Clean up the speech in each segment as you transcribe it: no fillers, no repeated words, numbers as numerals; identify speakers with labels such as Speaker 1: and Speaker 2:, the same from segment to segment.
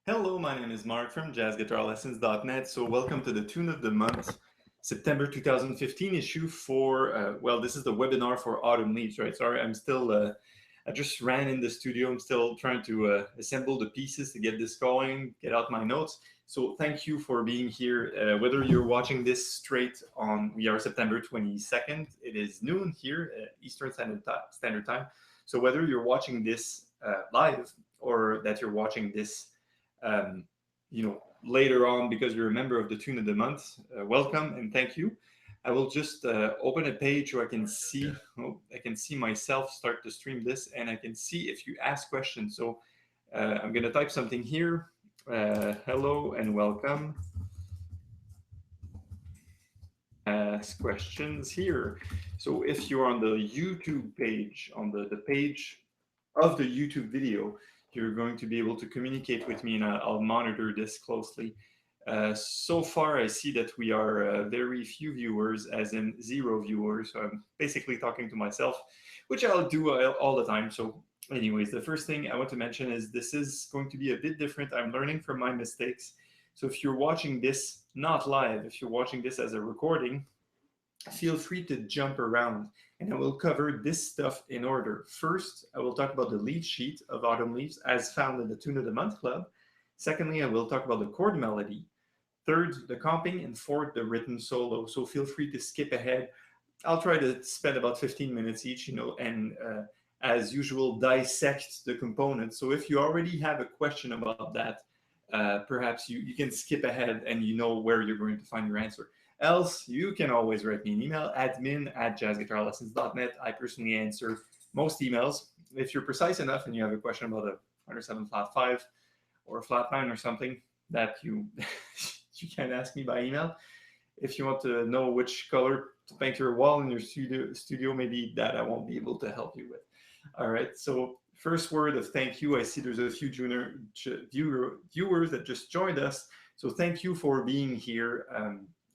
Speaker 1: Hello, my name is Marc from jazzguitarlessons.net. So welcome to the Tune of the Month, September 2015 issue for, well, this is the webinar for Autumn Leaves, right? Sorry, I just ran in the studio. I'm still trying to assemble the pieces to get this going, get out my notes. So thank you for being here. Whether you're watching this straight on, we are September 22nd. It is noon here, Eastern Standard Time. So whether you're watching this live or that you're watching this um, later on because you're a member of the Tune of the Month. Welcome and thank you. I will just open a page so I can see myself start to stream this, and I can see if you ask questions. So I'm going to type something here. Hello and welcome. Ask questions here. So if you're on the YouTube page, on the page of the YouTube video, you're going to be able to communicate with me, and I'll monitor this closely. So far, I see that we are very few viewers, as in 0 viewers. So I'm basically talking to myself, which I'll do all the time. So anyways, the first thing I want to mention is this is going to be a bit different. I'm learning from my mistakes. So if you're watching this not live, if you're watching this as a recording, feel free to jump around, and I will cover this stuff in order. First, I will talk about the lead sheet of Autumn Leaves as found in the Tune of the Month Club. Secondly, I will talk about the chord melody. Third, the comping, and fourth, the written solo. So feel free to skip ahead. I'll try to spend about 15 minutes each, and as usual, dissect the components. So if you already have a question about that, perhaps you can skip ahead and you know where you're going to find your answer. Else, you can always write me an email, admin@jazzguitarlessons.net. I personally answer most emails. If you're precise enough and you have a question about a 107 flat 5 or a flat 9 or something that you you can ask me by email. If you want to know which color to paint your wall in your studio, maybe that I won't be able to help you with. All right, so first word of thank you. I see there's a few viewers that just joined us. So thank you for being here.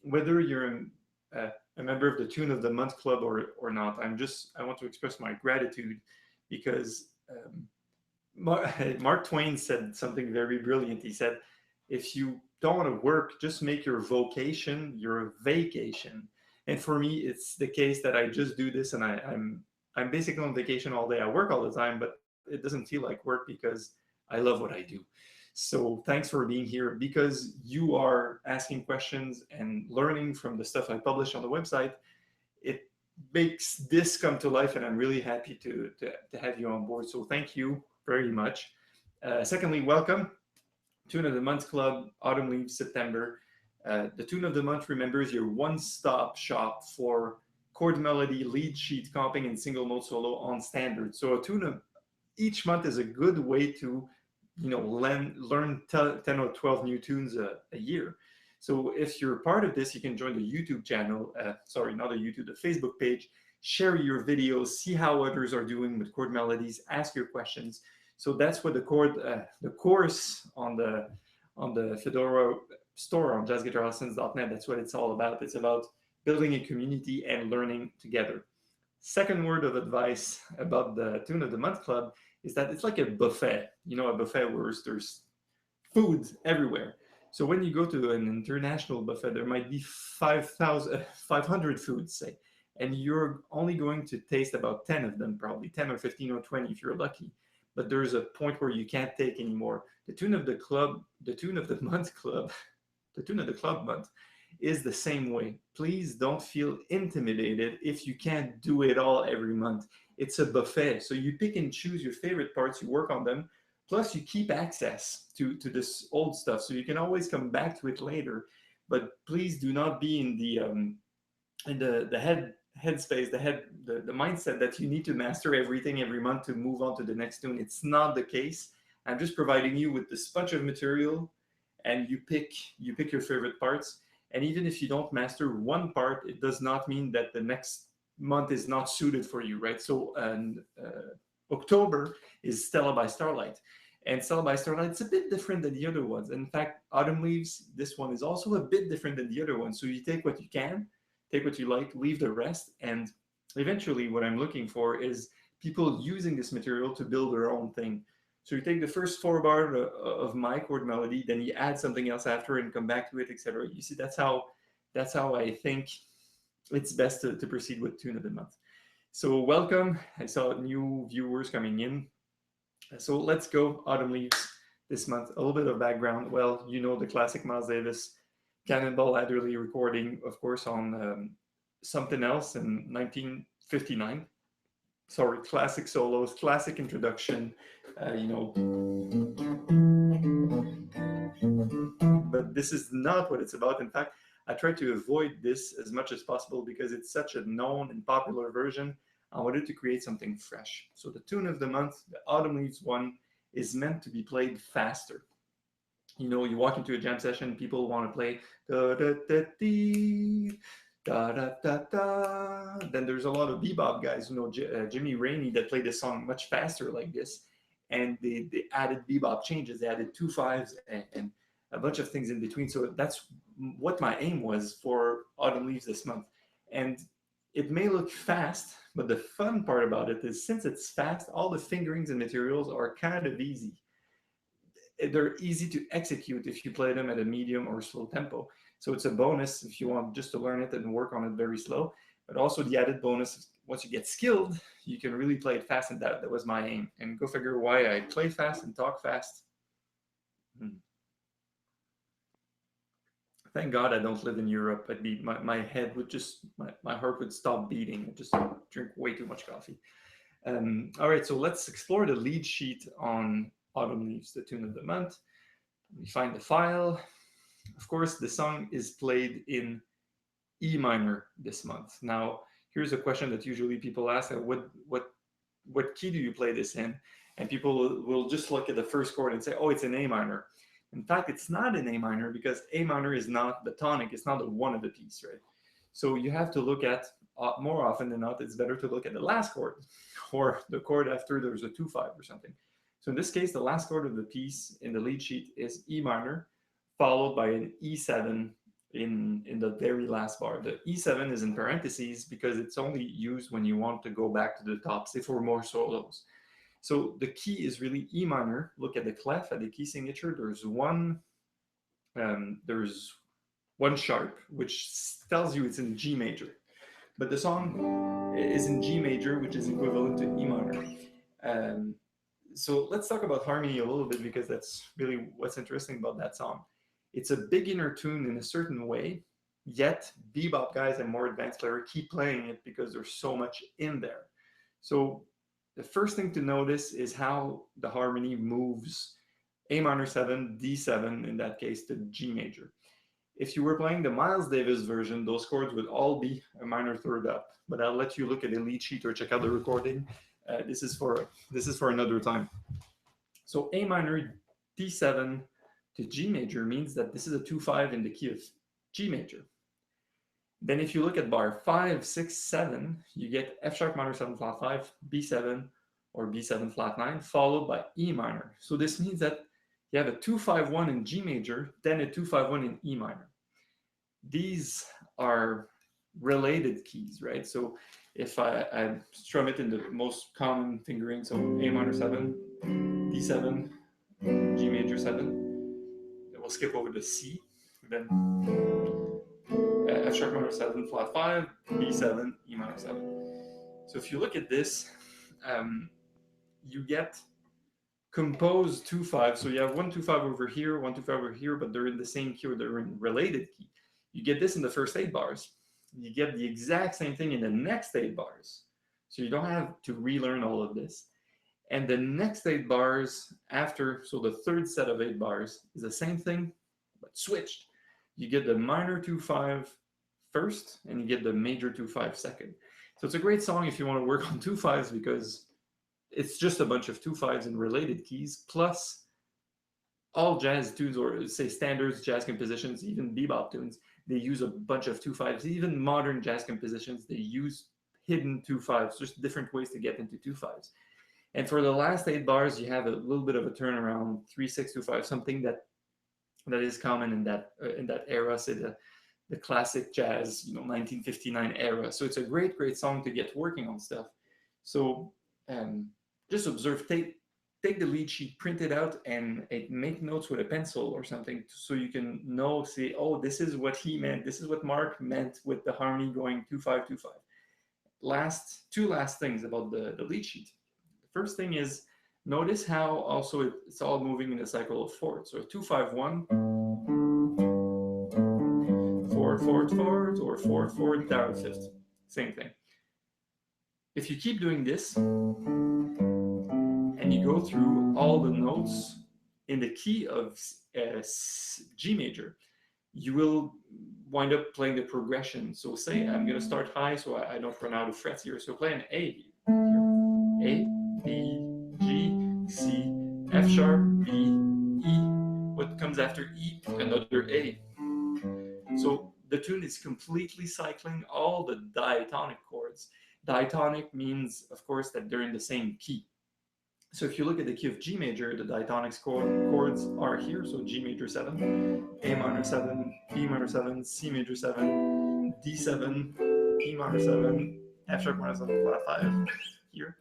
Speaker 1: Whether you're a member of the Tune of the Month Club or not, I want to express my gratitude because Mark Twain said something very brilliant. He said, if you don't want to work, just make your vocation your vacation. And for me, it's the case that I just do this, and I'm basically on vacation all day. I work all the time, but it doesn't feel like work because I love what I do. So thanks for being here, because you are asking questions and learning from the stuff I publish on the website. It makes this come to life, and I'm really happy to have you on board. So thank you very much. Secondly, welcome. Tune of the Month Club, Autumn Leaves, September. The Tune of the Month, remember, is your one-stop shop for chord melody, lead sheet, comping, and single note solo on standard. So a tune of each month is a good way to learn 10 or 12 new tunes a year. So if you're part of this, you can join the YouTube channel, sorry, not a YouTube, the Facebook page, share your videos, see how others are doing with chord melodies, ask your questions. So that's what the course on the Fedora store on jazzguitarlessons.net, that's what it's all about. It's about building a community and learning together. Second word of advice about the Tune of the Month Club is that it's like a buffet. A buffet where there's food everywhere. So when you go to an international buffet, there might be 500 foods, say, and you're only going to taste about 10 of them, probably 10 or 15 or 20 if you're lucky. But there's a point where you can't take anymore. The Tune of the Month Club, the Tune of the Club month is the same way. Please don't feel intimidated if you can't do it all every month. It's a buffet. So you pick and choose your favorite parts, you work on them, plus you keep access to this old stuff. So you can always come back to it later. But please do not be in the headspace, the mindset that you need to master everything every month to move on to the next tune. It's not the case. I'm just providing you with this bunch of material, and you pick your favorite parts. And even if you don't master one part, it does not mean that the next month is not suited for you, right? So October is Stella by Starlight. And Stella by Starlight is a bit different than the other ones. In fact, Autumn Leaves, this one is also a bit different than the other one. So you take what you can, take what you like, leave the rest. And eventually what I'm looking for is people using this material to build their own thing. So you take the first 4 bar of my chord melody, then you add something else after and come back to it, etc. You see, that's how I think it's best to proceed with Tune of the Month. So welcome. I saw new viewers coming in. So let's go. Autumn Leaves this month. A little bit of background. Well, you know the classic Miles Davis Cannonball Adderley recording, of course, on Something Else in 1959. Sorry, classic solos, classic introduction, you know. But this is not what it's about. In fact, I try to avoid this as much as possible because it's such a known and popular version. I wanted to create something fresh. So the tune of the month, the Autumn Leaves one, is meant to be played faster. You know, you walk into a jam session, people want to play da da da dee, da da da da. Then there's a lot of bebop guys, you know, Jimmy Rainey, that play this song much faster like this, and they added bebop changes. They added 2/5s and a bunch of things in between. So that's what my aim was for Autumn Leaves this month. And it may look fast, but the fun part about it is since it's fast, all the fingerings and materials are kind of easy. They're easy to execute if you play them at a medium or slow tempo. So it's a bonus if you want just to learn it and work on it very slow. But also the added bonus, once you get skilled, you can really play it fast, and that was my aim. And go figure why I play fast and talk fast. Thank God I don't live in Europe. I'd be, my head would just, my heart would stop beating. I'd just drink way too much coffee. All right, so let's explore the lead sheet on Autumn Leaves, the tune of the month. We find the file. Of course, the song is played in E minor this month. Now, here's a question that usually people ask: what key do you play this in? And people will just look at the first chord and say, oh, it's in A minor. In fact, it's not in A minor because A minor is not the tonic. It's not the one of the piece, right? So you have to look at, more often than not, it's better to look at the last chord or the chord after there's a 2/5 or something. So in this case, the last chord of the piece in the lead sheet is E minor, followed by an E7 in the very last bar. The E7 is in parentheses because it's only used when you want to go back to the top, say for more solos. So the key is really E minor. Look at the clef, at the key signature. There's one sharp, which tells you it's in G major. But the song is in G major, which is equivalent to E minor. So let's talk about harmony a little bit because that's really what's interesting about that song. It's a beginner tune in a certain way, yet bebop guys and more advanced players keep playing it because there's so much in there. So the first thing to notice is how the harmony moves A minor 7, D7 in that case to G major. If you were playing the Miles Davis version, those chords would all be a minor third up. But I'll let you look at the lead sheet or check out the recording. This is for another time. So A minor D7 to G major means that this is a 2/5 in the key of G major. Then if you look at bar 5, 6, 7, you get F sharp minor 7 flat 5, B7 or B7 flat 9, followed by E minor. So this means that you have a 2/5-1 in G major, then a 2/5-1 in E minor. These are related keys, right? So if I strum it in the most common fingering, so A minor 7, D7, G major 7, then we'll skip over to C, then F sharp minor 7, flat 5, B7, E minor 7. So if you look at this, you get composed 2/5. So you have 1 2/5 over here, 1 2/5 over here, but they're in the same key or they're in related key. You get this in the first 8 bars. You get the exact same thing in the next 8 bars. So you don't have to relearn all of this. And the next 8 bars after, so the third set of 8 bars is the same thing, but switched. You get the minor 2/5 first, and you get the major 2/5 second. So it's a great song if you want to work on 2/5s because it's just a bunch of 2/5s in related keys, plus all jazz tunes, or say standards, jazz compositions, even bebop tunes, they use a bunch of 2/5s. Even modern jazz compositions, they use hidden 2/5s, just different ways to get into 2/5s. And for the last 8 bars, you have a little bit of a turnaround, 3/6 2/5, something that is common in that era, say the classic jazz, 1959 era. So it's a great song to get working on stuff. So just observe, take the lead sheet, print it out, and make notes with a pencil or something, so you can know, say, oh, this is what he meant. This is what Marc meant with the harmony going 2-5-2-5. Two last things about the lead sheet. The first thing is, notice how also it's all moving in a cycle of fourths. So 2-5-1, fourth, fourth, fourth, or fourth, fourth, down fifth. Same thing. If you keep doing this, and you go through all the notes in the key of G major, you will wind up playing the progression. So say I'm going to start high so I don't run out of frets here. So play an A here. A, B, G, C, F sharp, B, E. What comes after E? Another A. So the tune is completely cycling all the diatonic chords. Diatonic means, of course, that they're in the same key. So if you look at the key of G major, the diatonic chords are here. So G major 7, A minor 7, B minor 7, C major 7, D7, E minor 7, F sharp minor 7, flat 5, here,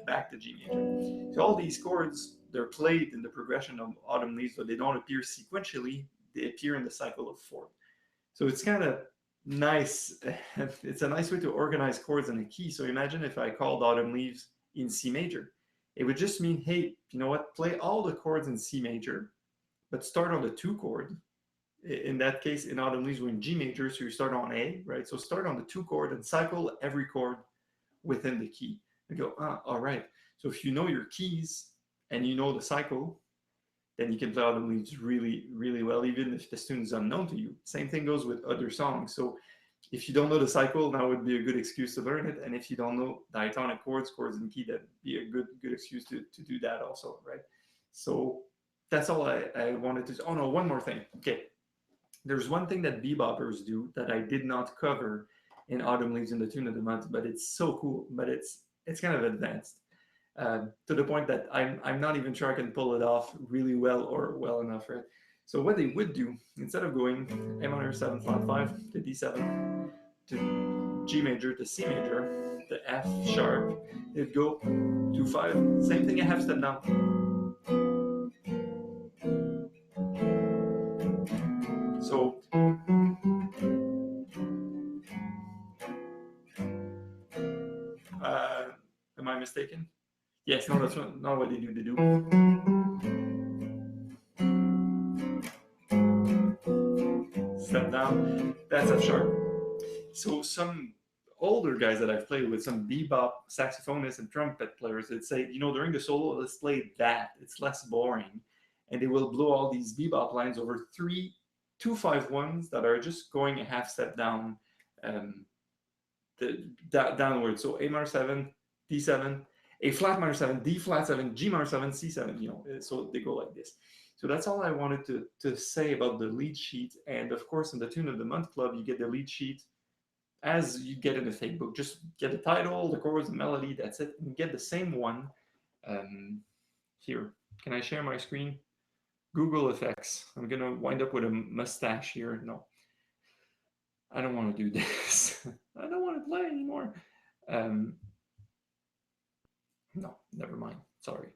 Speaker 1: back to G major. So all these chords, they're played in the progression of Autumn Leaves, but they don't appear sequentially. They appear in the cycle of 4. So it's kind of nice. It's a nice way to organize chords in a key. So imagine if I called Autumn Leaves in C major. It would just mean, hey, you know what, play all the chords in C major, but start on the 2 chord. In that case, in Autumn Leaves, we're in G major, so you start on A, right? So start on the 2 chord and cycle every chord within the key. And go, all right. So if you know your keys and you know the cycle, then you can play Autumn Leaves really, really well, even if the tune is unknown to you. Same thing goes with other songs. So if you don't know the cycle, that would be a good excuse to learn it. And if you don't know diatonic chords in key, that'd be a good excuse to do that also, right? So that's all I wanted to. Oh no, one more thing. Okay, there's one thing that beboppers do that I did not cover in Autumn Leaves in the Tune of the Month, but it's so cool. But it's kind of advanced to the point that I'm not even sure I can pull it off really well or well enough, right? So what they would do, instead of going A minor 7 flat 5 to D7 to G major to C major to F sharp, they'd go 2-5. Same thing, a half step down. So am I mistaken? Yes, no, that's not what they do. They do step down. That's F sharp. So some older guys that I've played with, some bebop saxophonists and trumpet players, they'd say, you know, during the solo, let's play that. It's less boring. And they will blow all these bebop lines over 3 2-5-1s that are just going a half step down, downward. So A minor 7, D7, A flat minor 7, D flat 7, G minor 7, C7, you know, so they go like this. So that's all I wanted to say about the lead sheet. And of course, in the Tune of the Month Club, you get the lead sheet as you get in the fake book. Just get the title, the chords, the melody, that's it. And get the same one here. Can I share my screen? Google effects. I'm going to wind up with a mustache here. No, I don't want to do this. I don't want to play anymore. No, never mind. Sorry.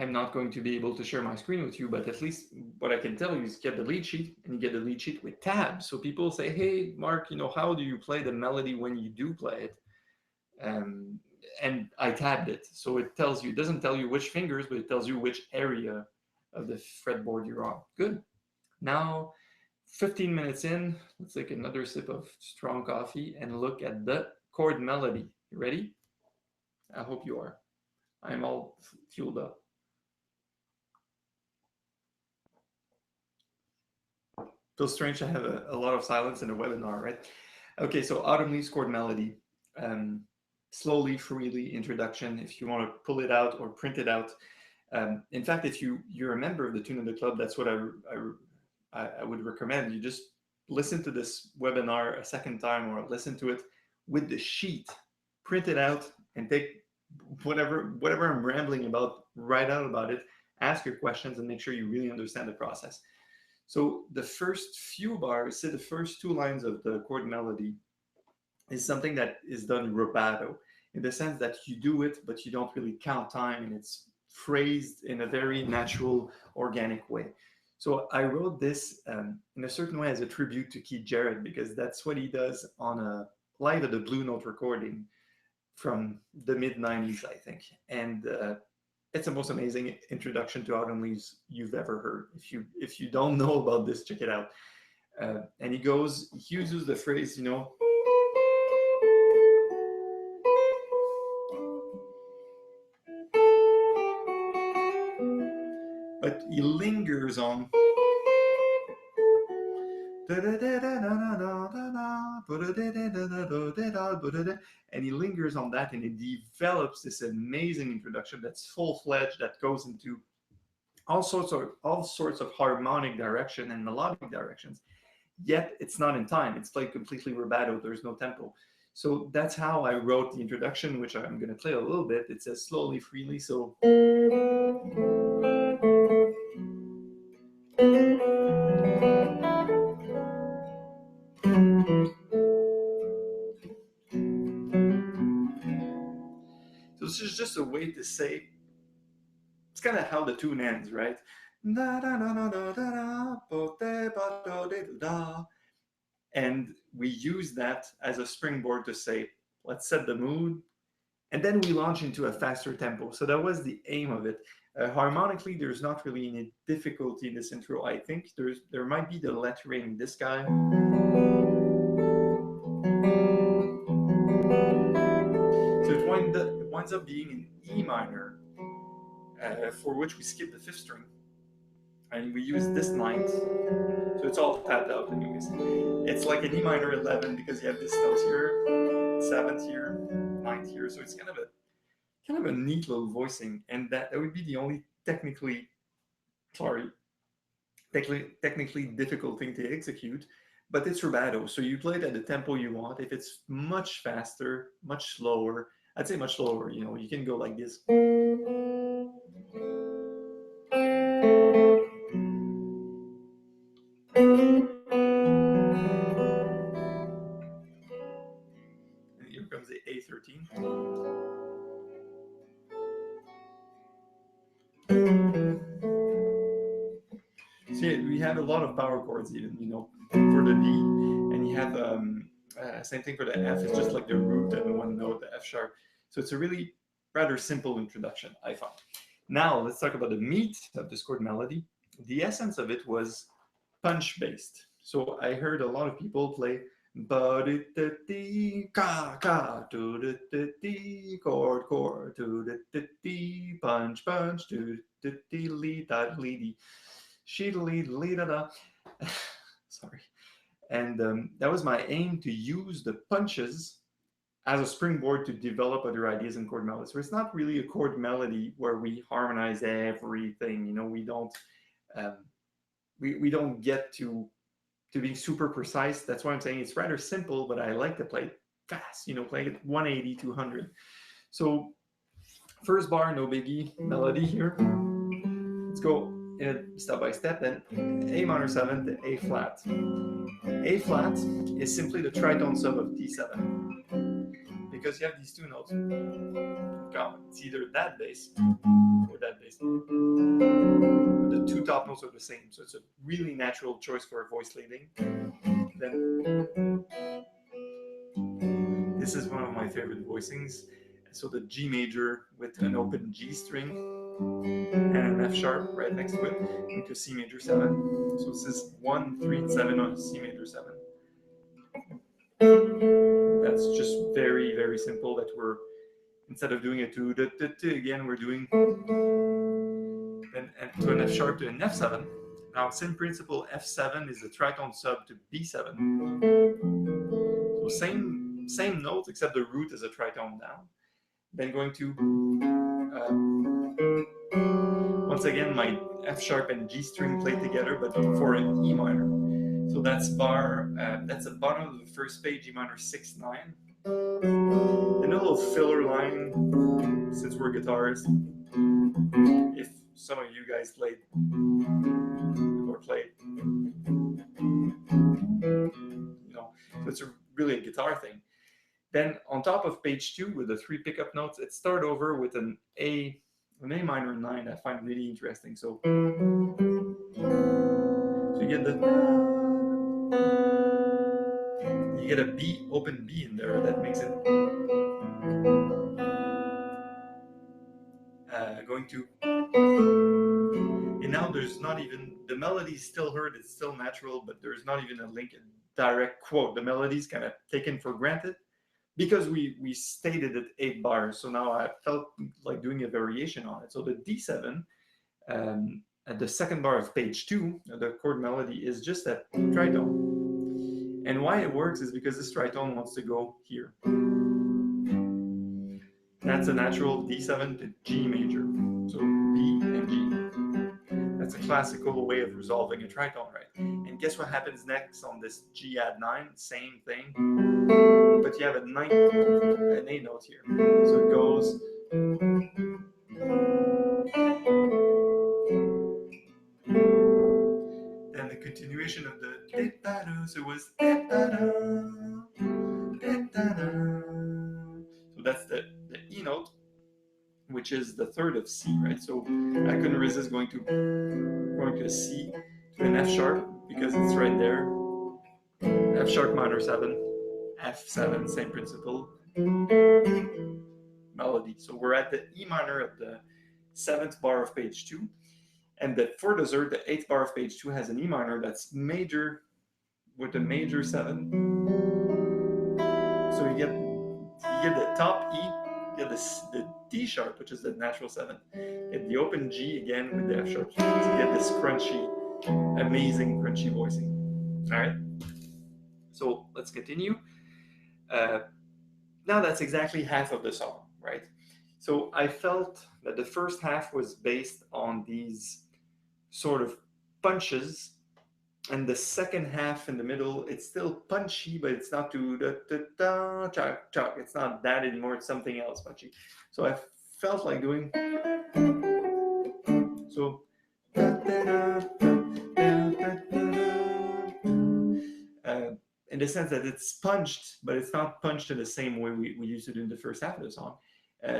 Speaker 1: I'm not going to be able to share my screen with you, but at least what I can tell you is get the lead sheet, and you get the lead sheet with tabs. So people say, hey, Marc, you know, how do you play the melody when you do play it? And I tabbed it. So it tells you, it doesn't tell you which fingers, but it tells you which area of the fretboard you're on. Good. Now, 15 minutes in, let's take another sip of strong coffee and look at the chord melody. You ready? I hope you are. I'm all fueled up. Feels strange to have a lot of silence in a webinar, right? Okay, so Autumn Leaves chord melody. Slowly, freely, introduction, if you want to pull it out or print it out. In fact, if you're a member of the Tune of the Club, that's what I would recommend. You just listen to this webinar a second time, or listen to it with the sheet, print it out, and take whatever I'm rambling about, write out about it, ask your questions, and make sure you really understand the process. So the first few bars, say the first 2 lines of the chord melody, is something that is done rubato. in the sense that you do it, but you don't really count time, and it's phrased in a very natural, organic way. So I wrote this in a certain way as a tribute to Keith Jarrett, because that's what he does on a live at the Blue Note recording from the mid 90s, I think. And it's the most amazing introduction to Autumn Leaves you've ever heard. If you don't know about this, check it out. And he uses the phrase, but he lingers on. And he lingers on that, and it develops this amazing introduction that's full-fledged, that goes into all sorts of harmonic direction and melodic directions. Yet it's not in time. It's played completely rubato. There's no tempo. So that's how I wrote the introduction, which I'm going to play a little bit. It says slowly, freely. So this is just a way to say, it's kind of how the tune ends, right? And we use that as a springboard to say, let's set the mood, and then we launch into a faster tempo. So that was the aim of it. Harmonically, there's not really any difficulty in this intro. I think there might be the lettering, this guy. So it winds up being an E minor, for which we skip the fifth string, and we use this ninth. So it's all tapped out anyways. It's like an E minor 11 because you have this note here, seventh here, ninth here. So it's kind of a neat little voicing, and that would be the only technically difficult thing to execute. But it's rubato, so you play it at the tempo you want. If it's much faster, much slower, I'd say much slower. You can go like this. And here comes the A13. So yeah, we have a lot of power chords even, for the D, and you have same thing for the F. It's just like the root and one note, the F sharp. So it's a really rather simple introduction, I found. Now let's talk about the meat of this chord melody. The essence of it was punch based. So I heard a lot of people play chord, punch, da. Sorry. And that was my aim, to use the punches as a springboard to develop other ideas in chord melody. So it's not really a chord melody where we harmonize everything. We don't we don't get to being super precise. That's why I'm saying it's rather simple, but I like to play it fast. Play it 180, 200. So first bar, no biggie, melody here. Let's go step by step. Then A minor 7 to A flat. A flat is simply the tritone sub of D7, because you have these two notes. It's either that bass or that bass. But the two top notes are the same, so it's a really natural choice for a voice leading. Then this is one of my favorite voicings. So the G major with an open G string and an F sharp right next to it, into C major 7. So this is 1, 3, and 7 on C major 7. That's just very, very simple. That we're, instead of doing a 2 again, we're doing then to an F sharp to an F7. Now, same principle. F7 is the tritone sub to B7. So same note, except the root is a tritone down. Then going to once again my F sharp and G string played together, but for an E minor. So that's that's the bottom of the first page, E minor 6/9. And a little filler line, since we're guitarists. If some of you guys played so it's really a guitar thing. Then on top of page 2 with the 3 pickup notes, it starts over with an A minor 9 I find really interesting. So you get a B, open B in there that makes it going to, and now there's not even, the melody is still heard, it's still natural, but there's not even a link, a direct quote. The melody's kind of taken for granted because we stated it 8 bars. So now I felt like doing a variation on it. So the D7, at the second bar of page 2, the chord melody is just a tritone. And why it works is because this tritone wants to go here. That's a natural D7 to G major. So B and G. That's a classical way of resolving a tritone, right? And guess what happens next on this G add 9? Same thing. But you have an A note here. So it goes. Then the continuation of the so it was. So that's the E note, which is the third of C, right? So I couldn't resist going to a C to an F sharp because it's right there. F sharp minor 7, F7, same principle. Melody. So we're at the E minor at the 7th bar of page 2. And for dessert, the 8th bar of page 2 has an E minor that's major with a major 7. So you get the top E, you get the D sharp, which is the natural 7. You get the open G again with the F sharp. So you get this crunchy, amazing crunchy voicing. All right. So let's continue. Now that's exactly half of the song, right? So I felt that the first half was based on these sort of punches, and the second half in the middle, it's still punchy, but it's not too da chok chok. It's not that anymore. It's something else punchy. So I felt like doing so. In the sense that it's punched, but it's not punched in the same way we used to do in the first half of the song.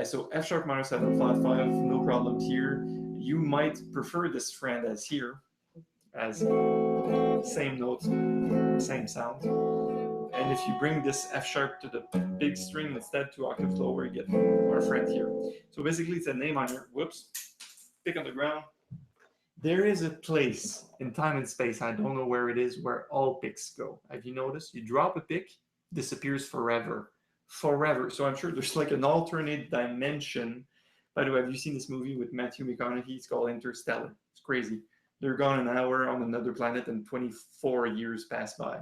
Speaker 1: So F sharp minor 7, flat 5, no problems here. You might prefer this friend as here, as same notes, same sound. And if you bring this F sharp to the big string instead, 2 octaves lower, you get our friend here. So basically it's an A minor, whoops, pick on the ground. There is a place in time and space, I don't know where it is, where all picks go. Have you noticed? You drop a pick, disappears forever. Forever. So I'm sure there's like an alternate dimension. By the way, have you seen this movie with Matthew McConaughey? It's called Interstellar. It's crazy. They're gone an hour on another planet and 24 years pass by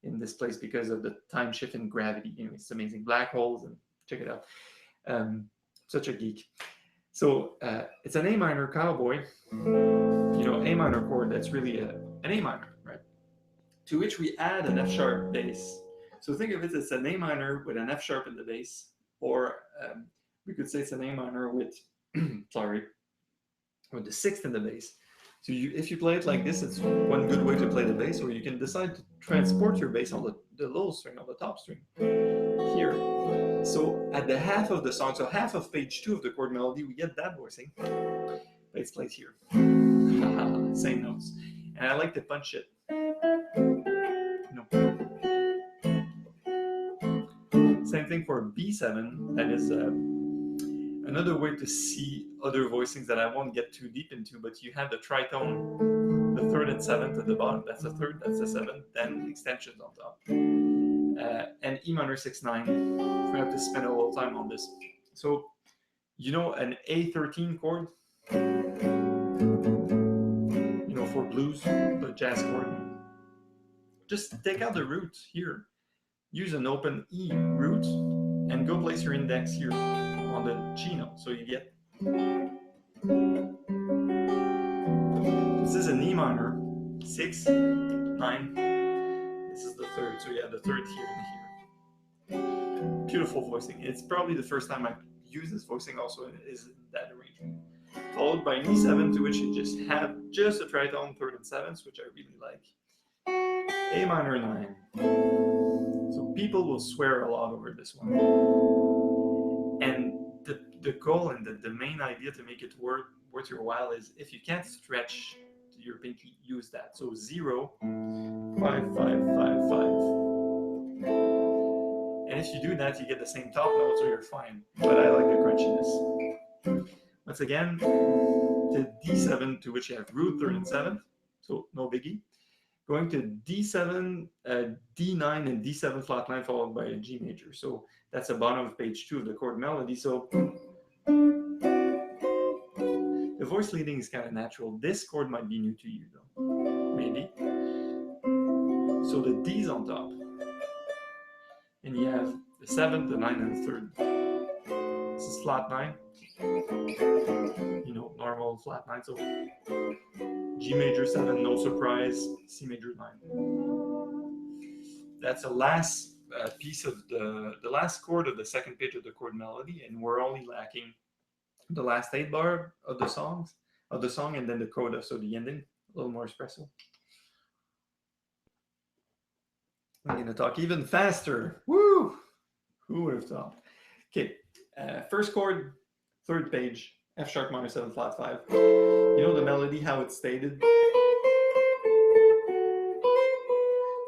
Speaker 1: in this place because of the time shift and gravity. Anyway, it's amazing. Black holes, and check it out. Such a geek. So it's an A minor cowboy, A minor chord that's really an A minor, right? To which we add an F sharp bass. So think of it as an A minor with an F sharp in the bass, or we could say it's an A minor with, sorry, with the 6th in the bass. So if you play it like this, it's one good way to play the bass, or you can decide to transport your bass on the low string, on the top string, here. So at the half of the song, so half of page 2 of the chord melody, we get that voicing. Bass plays here. Same notes. And I like to punch it. Same thing for B7. That is another way to see other voicings that I won't get too deep into, but you have the tritone, the 3rd and 7th at the bottom. That's the 3rd, that's the 7th, then extensions on top. And E minor 6/9. We have to spend a little time on this. So, an A13 chord, for blues, the jazz chord. Just take out the root here. Use an open E root and go place your index here on the G note. So you get. This is an E minor, 6, 9. This is the 3rd. So you have the 3rd here and here. Beautiful voicing. It's probably the first time I've used this voicing also is in that arrangement. Followed by an E7, to which you just have just a tritone, 3rd and 7th, which I really like. A minor 9. So people will swear a lot over this one. And the goal and the main idea to make it worth your while is if you can't stretch your pinky, use that. So 0, 5, 5, 5, 5. And if you do that, you get the same top note, so you're fine. But I like the crunchiness. Once again, to D7, to which you have root, third, and seventh, so no biggie. Going to D7, D9, and D7 flat 9 followed by a G major. So that's the bottom of page 2 of the chord melody. So the voice leading is kind of natural. This chord might be new to you though, maybe. So the D's on top. And you have the 7th, the 9th, and the 3rd. This is flat 9. You know, normal flat 9. So G major 7, no surprise, C major 9. That's the last piece of the last chord of the second page of the chord melody, and we're only lacking the last 8 bar of the song, and then the coda, so the ending, a little more espresso. I'm going to talk even faster. Woo! Who would have thought? Okay, first chord, third page, F sharp minor 7 flat 5. You know the melody, how it's stated?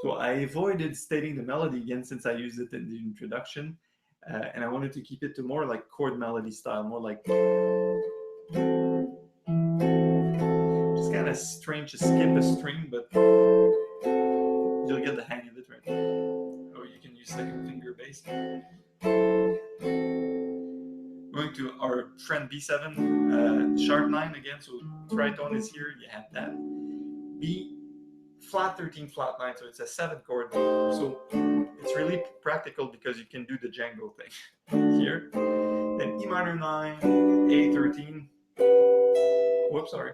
Speaker 1: So I avoided stating the melody again since I used it in the introduction, and I wanted to keep it to more like chord melody style, more like... It's kind of strange to skip a string, but you'll get the hang of it, right? Or you can use second finger bass. Going to our trend B7, sharp 9 again, so tritone is here, you have that. B, flat 13, flat 9, so it's a 7th chord. So it's really practical because you can do the Django thing here. Then E minor 9, A 13. Whoops, sorry.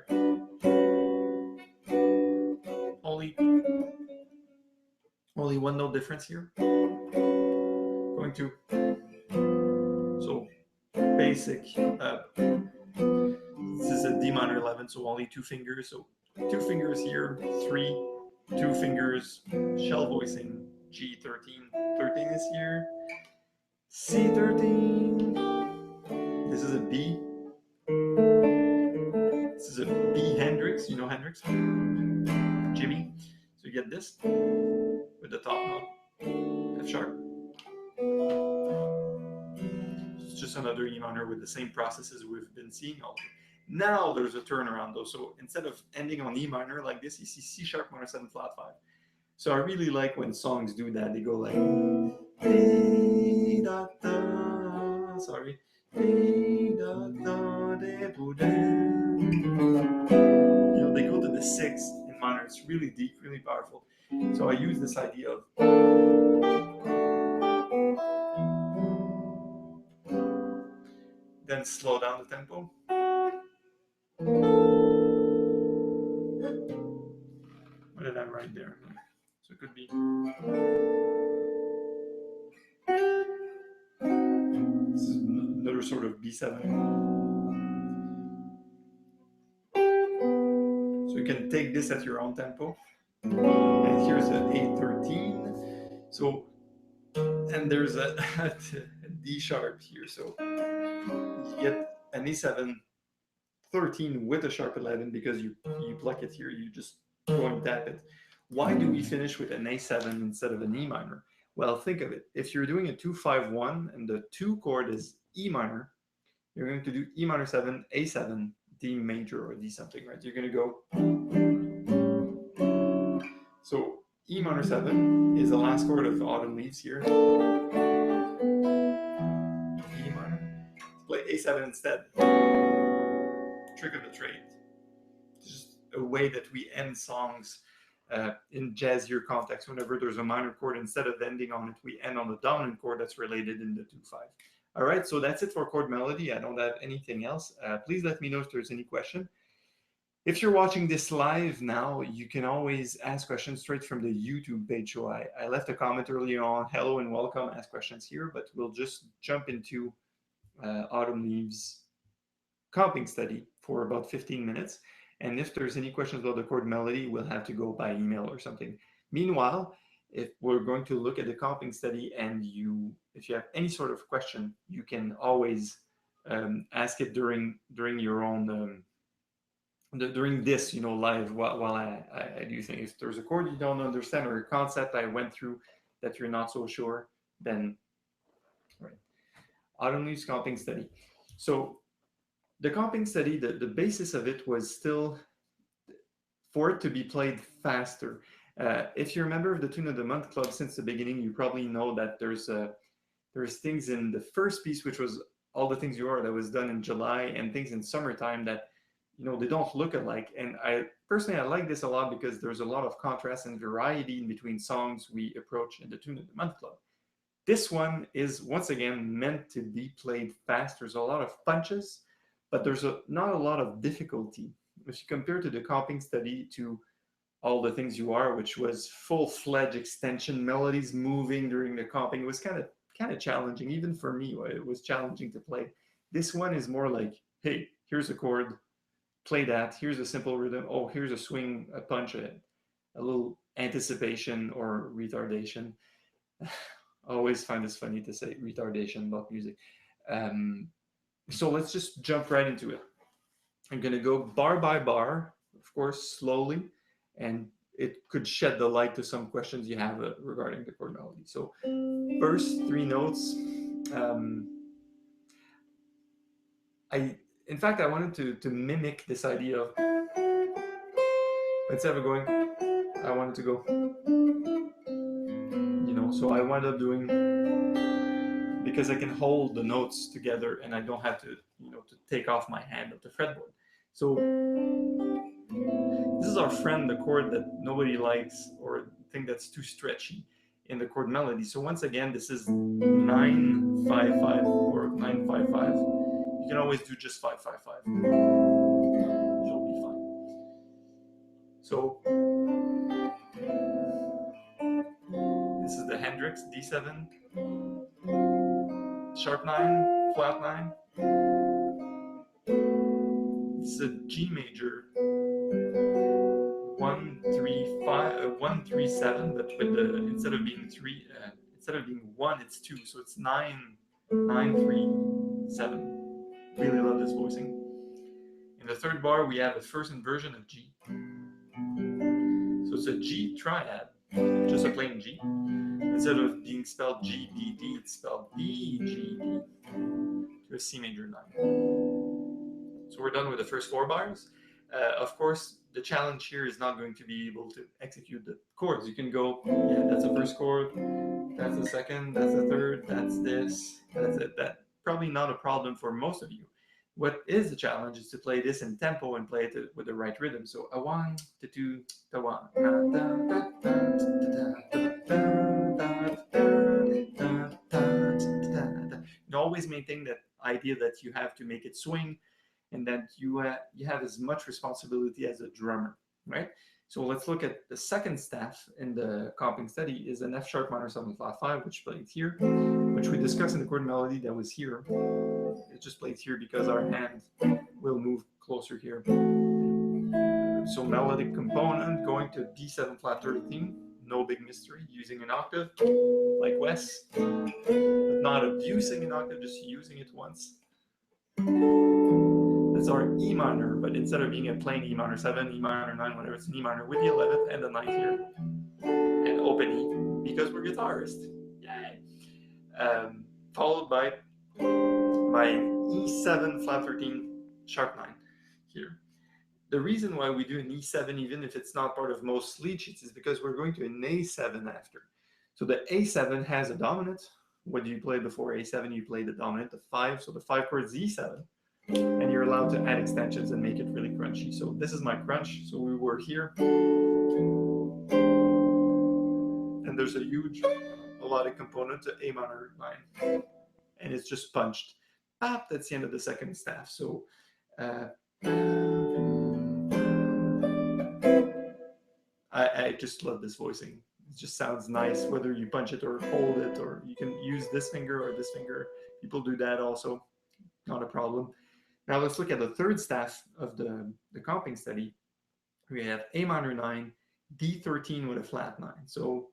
Speaker 1: Only one note difference here. Going to, so basic. This is a D minor 11, so only 2 fingers. So 2 fingers here, 3, 2 fingers, shell voicing, G 13. 13 is here, C 13. This is a B. This is a B Hendrix. You know Hendrix? Jimmy. So you get this with the top note, F sharp. It's just another E minor with the same processes we've been seeing all day. Now there's a turnaround though. So instead of ending on E minor like this, you see C sharp minor 7 flat 5. So I really like when songs do that. They go like, sorry. You know, they go to the 6th in minor. It's really deep, really powerful. So I use this idea of then slow down the tempo. What did I write there? So it could be. This is another sort of B7. So you can take this at your own tempo. And here's an A13. So, and there's a D sharp here. So you get an A7 13 with a sharp 11 because you pluck it here, you just go and tap it. Why do we finish with an A7 instead of an E minor? Well, think of it. If you're doing a 2-5-1 and the 2 chord is E minor, you're going to do E minor 7, A7, D major or D something, right? You're going to go. So E minor 7 is the last chord of Autumn Leaves here. E minor. Play A7 instead. Trick of the trade. It's just a way that we end songs in jazzier context. Whenever there's a minor chord, instead of ending on it, we end on the dominant chord that's related in the 2-5. All right, so that's it for chord melody. I don't have anything else. Please let me know if there's any question. If you're watching this live now, you can always ask questions straight from the YouTube page. So I left a comment earlier on, hello and welcome, ask questions here, but we'll just jump into Autumn Leaves comping study for about 15 minutes. And if there's any questions about the chord melody, we'll have to go by email or something. Meanwhile, if we're going to look at the comping study, and if you have any sort of question, you can always ask it during your own during this, live, while I do things. If there's a chord you don't understand or a concept I went through that you're not so sure, then right. Autonomous comping study. So the comping study, the basis of it was still for it to be played faster. If you're a member of the Tune of the Month Club since the beginning, you probably know that there's things in the first piece, which was All the Things You Are, that was done in July, and things in summertime that, they don't look alike. And I like this a lot because there's a lot of contrast and variety in between songs we approach in the Tune of the Month Club. This one is once again meant to be played fast. There's a lot of punches, but there's not a lot of difficulty. If you compare to the comping study to All the Things You Are, which was full-fledged extension, melodies moving during the comping, it was kind of challenging. Even for me, it was challenging to play. This one is more like, hey, here's a chord, play that. Here's a simple rhythm. Oh, here's a swing, a punch, a little anticipation or retardation. I always find this funny to say retardation about music. So let's just jump right into it. I'm going to go bar by bar, of course, slowly, and it could shed the light to some questions you have regarding the chord melody. So first 3 notes. In fact, I wanted to mimic this idea of, instead of going, I wanted to go, so I wound up doing, because I can hold the notes together and I don't have to, to take off my hand of the fretboard. So this is our friend, the chord that nobody likes or think that's too stretchy in the chord melody. So once again, this is 9-5-5 or 9-5-5. You can always do just 5-5-5. You'll be fine. So this is the Hendrix D7, sharp 9, flat 9. This is a G major 1-3-7, but with the instead of being 1, it's 2, so it's 9-3-7. Really love this voicing. In the third bar, we have a first inversion of G. So it's a G triad, just a plain G. Instead of being spelled G, D, D, it's spelled B, G, D, to a C major 9. So we're done with the first 4 bars. Of course, the challenge here is not going to be able to execute the chords. You can go, yeah, that's the first chord, that's the second, that's the third, that's this, that's it. That's probably not a problem for most of you. What is the challenge is to play this in tempo and play it with the right rhythm. So a 1, to 2, to 1. You always maintain that idea that you have to make it swing, and that you have as much responsibility as a drummer, right? So let's look at the second staff in the comping study is an F sharp minor 7 flat 5, which plays here, which we discussed in the chord melody that was here. It just plays here because our hand will move closer here. So melodic component going to D7 flat 13, no big mystery, using an octave like Wes, but not abusing an octave, just using it once. That's our E minor, but instead of being a plain E minor 7, E minor 9, whatever, it's an E minor with the 11th and the 9th here. And open E, because we're guitarists. Yay! Followed by my E7 flat 13 sharp 9 here. The reason why we do an E7, even if it's not part of most lead sheets, is because we're going to an A7 after. So the A7 has a dominant. What do you play before A7? You play the dominant, the 5. So the 5 chord is E7. And you're allowed to add extensions and make it really crunchy. So this is my crunch. So we were here. And there's a huge melodic component to A minor 9. And it's just punched. Pop, that's the end of the second staff. So I just love this voicing. It just sounds nice, whether you punch it or hold it, or you can use this finger or this finger. People do that also. Not a problem. Now let's look at the third staff of the comping study. We have A minor 9, D13 with a flat 9. So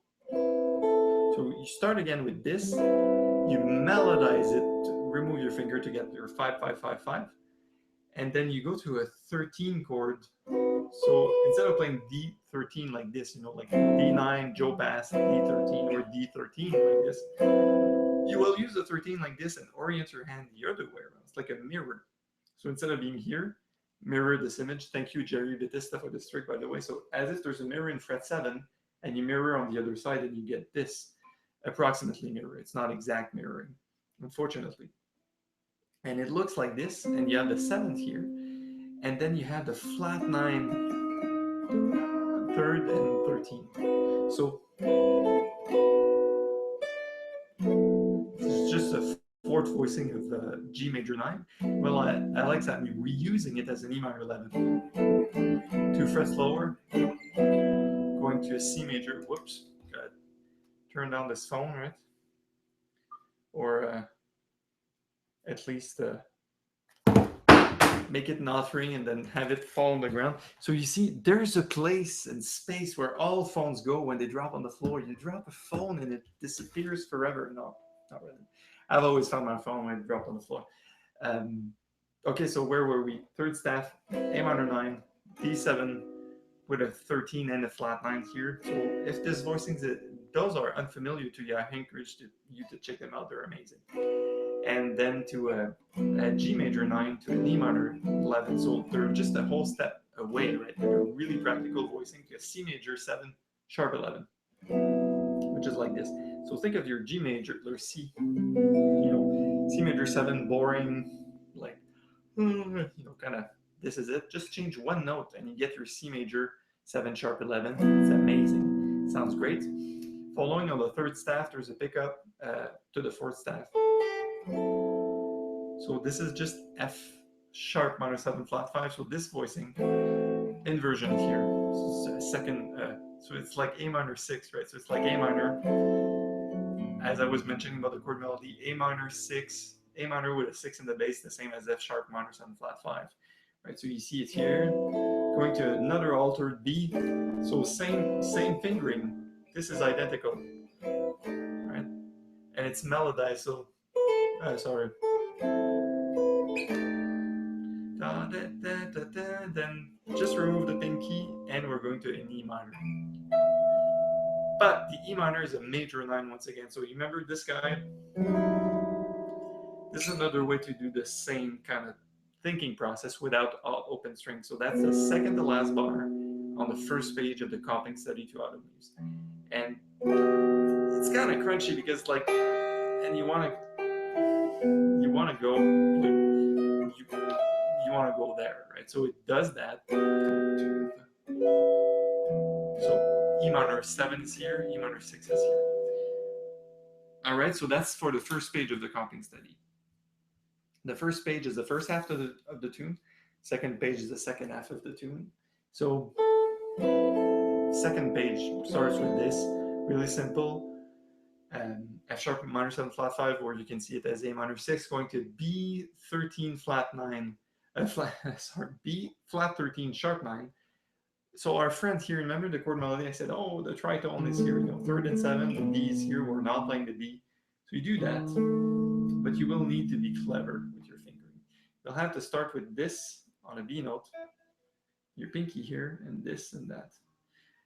Speaker 1: So you start again with this, you melodize it, remove your finger to get your 5-5-5-5, and then you go to a 13 chord. So instead of playing D13 like this, like D9, Joe Bass, D13, or D13 like this, you will use the 13 like this and orient your hand the other way around. It's like a mirror. So instead of being here, mirror this image. Thank you, Jerry Batista, for this trick, by the way. So as if there's a mirror in fret 7, and you mirror on the other side, and you get this approximately mirror. It's not exact mirroring, unfortunately. And it looks like this, and you have the 7th here, and then you have the flat 9, 3rd, and 13. So this is just a 4th voicing of G major 9. Well, I like that I'm reusing it as an E minor 11. 2 frets lower, going to a C major. Whoops, gotta turn down this phone, right? Or at least make it not ring and then have it fall on the ground. So you see, there's a place and space where all phones go when they drop on the floor. You drop a phone and it disappears forever. No, not really. I've always found my phone when it dropped on the floor. Okay, so where were we? 3rd staff, A minor 9, D7 with a 13 and a flat 9 here. So if this voicings, those are unfamiliar to you, I encourage you to check them out. They're amazing. And then to a G major 9 to an E minor 11. So they're just a whole step away, right? They're really practical voicing to a C major 7, sharp 11, which is like this. So think of your G major, or C, C major 7, boring, like, kind of, this is it. Just change one note and you get your C major 7, sharp 11. It's amazing. Sounds great. Following on the 3rd staff, there's a pickup to the 4th staff. So this is just F sharp minor 7 flat 5. So this voicing inversion here. So second, so it's like A minor 6, right? So it's like A minor, as I was mentioning about the chord melody, A minor 6, A minor with a 6 in the bass, the same as F sharp minor 7 flat 5, right? So you see it here, going to another altered B. So same fingering. This is identical, right? And it's melodized. So sorry. Then just remove the pinky and we're going to an E minor. But the E minor is a major 9 once again. So you remember this guy? This is another way to do the same kind of thinking process without open strings. So that's the second to last bar on the first page of the copying study to auto use. And it's kind of crunchy because and you want to go, you want to go there, right? So it does that. So E minor 7 is here, E minor 6 is here. All right, so that's for the first page of the copying study. The first page is the first half of the tune. Second page is the second half of the tune. So second page starts with this, really simple. F sharp minor 7 flat 5, or you can see it as A minor 6, going to B 13 flat 9, B flat 13 sharp 9. So our friend here, remember the chord melody? I said, oh, the tritone is here, 3rd and 7th, the D is here, we're not playing the D. So you do that, but you will need to be clever with your fingering. You'll have to start with this on a B note, your pinky here, and this and that.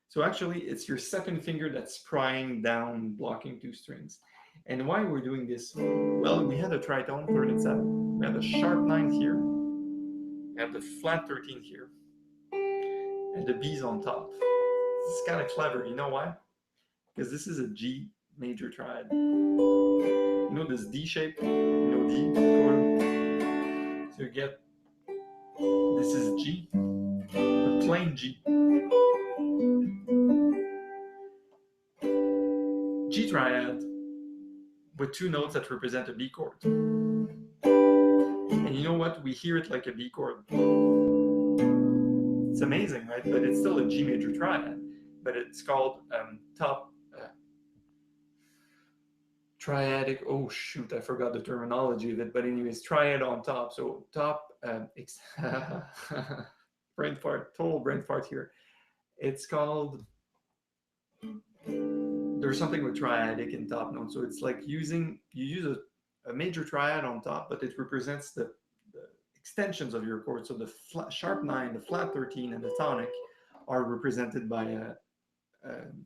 Speaker 1: So actually, it's your second finger that's prying down, blocking 2 strings. And why we're doing this? Well, we had a tritone, 3rd and 7th. We have a sharp 9 here. We have the flat 13 here. And the B's on top. It's kind of clever. You know why? Because this is a G major triad. You know this D shape? D chord. So you get, this is G, a plain G. G triad with 2 notes that represent a B chord. And you know what? We hear it like a B chord. It's amazing, right? But it's still a G major triad. But it's called top triadic. Oh shoot, I forgot the terminology of it. But anyways, triad on top. So top brain fart, total brain fart here. It's called there's something with triadic in top note. So it's like you use a major triad on top, but it represents the extensions of your chord. So the sharp 9, the flat 13, and the tonic are represented by a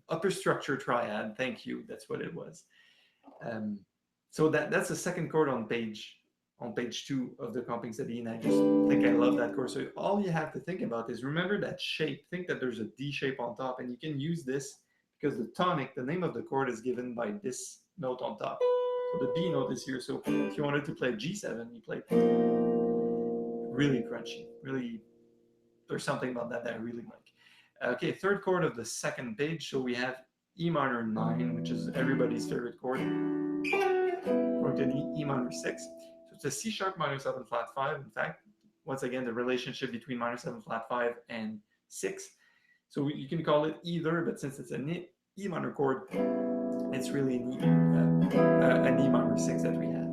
Speaker 1: upper structure triad. Thank you. That's what it was. So that's the second chord on page 2 of the comping study, and I just think I love that chord. So all you have to think about is remember that shape. Think that there's a D shape on top, and you can use this because the tonic, the name of the chord, is given by this note on top. So the B note is here. So if you wanted to play G7, you play really crunchy. Really, there's something about that I really like. Okay, third chord of the second page. So we have E minor 9, which is everybody's favorite chord. Going to an E minor 6. So it's a C sharp minor 7 flat 5. In fact, once again, the relationship between minor 7 flat 5 and 6. So you can call it either, but since it's an E minor chord, it's really an E minor 6 that we have.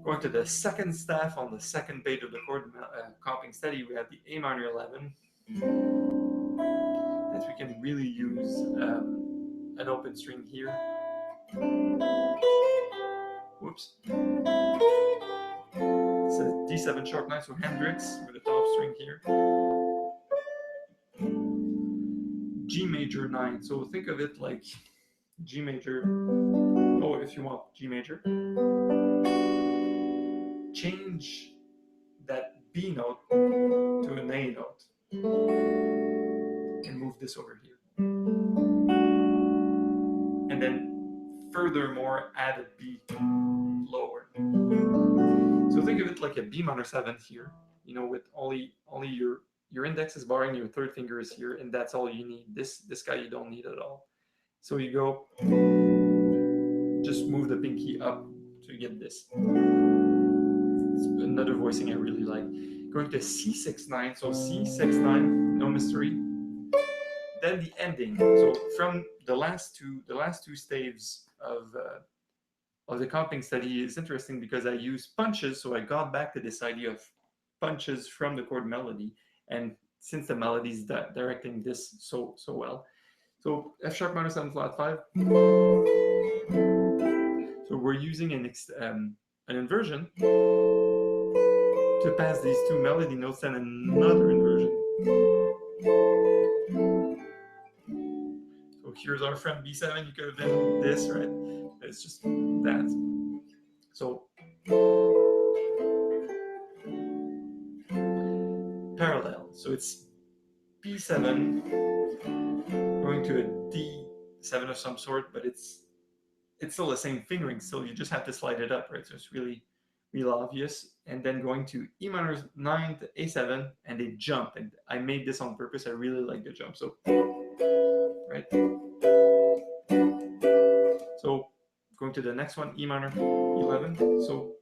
Speaker 1: Going to the second staff on the second page of the chord comping study, we have the A minor 11 that we can really use an open string here. Whoops. It's a D7 sharp 9, so Hendrix with a top string here. G major 9, so think of it like G major, oh, if you want G major. Change that B note to an A note and move this over here. And then furthermore add a B lower. So think of it like a B minor 7 here, you know, with only your index is barring, your third finger is here, and that's all you need. This guy you don't need at all. So you go, just move the pinky up to get this. It's another voicing I really like. Going to C6-9, so C6-9, no mystery. Then the ending. So from the last two staves of the comping study is interesting because I use punches, so I got back to this idea of punches from the chord melody, and since the melody is directing this so well. So F sharp minor 7 flat 5. So we're using an inversion to pass these two melody notes and another inversion. So here's our friend B7. You could have done this, right? It's just that. So parallel. So it's B7 going to a D7 of some sort, but it's still the same fingering. So you just have to slide it up, right? So it's really obvious. And then going to E minor 9 to A7, and they jump. And I made this on purpose. I really like the jump. So, right? So going to the next one, E minor 11. So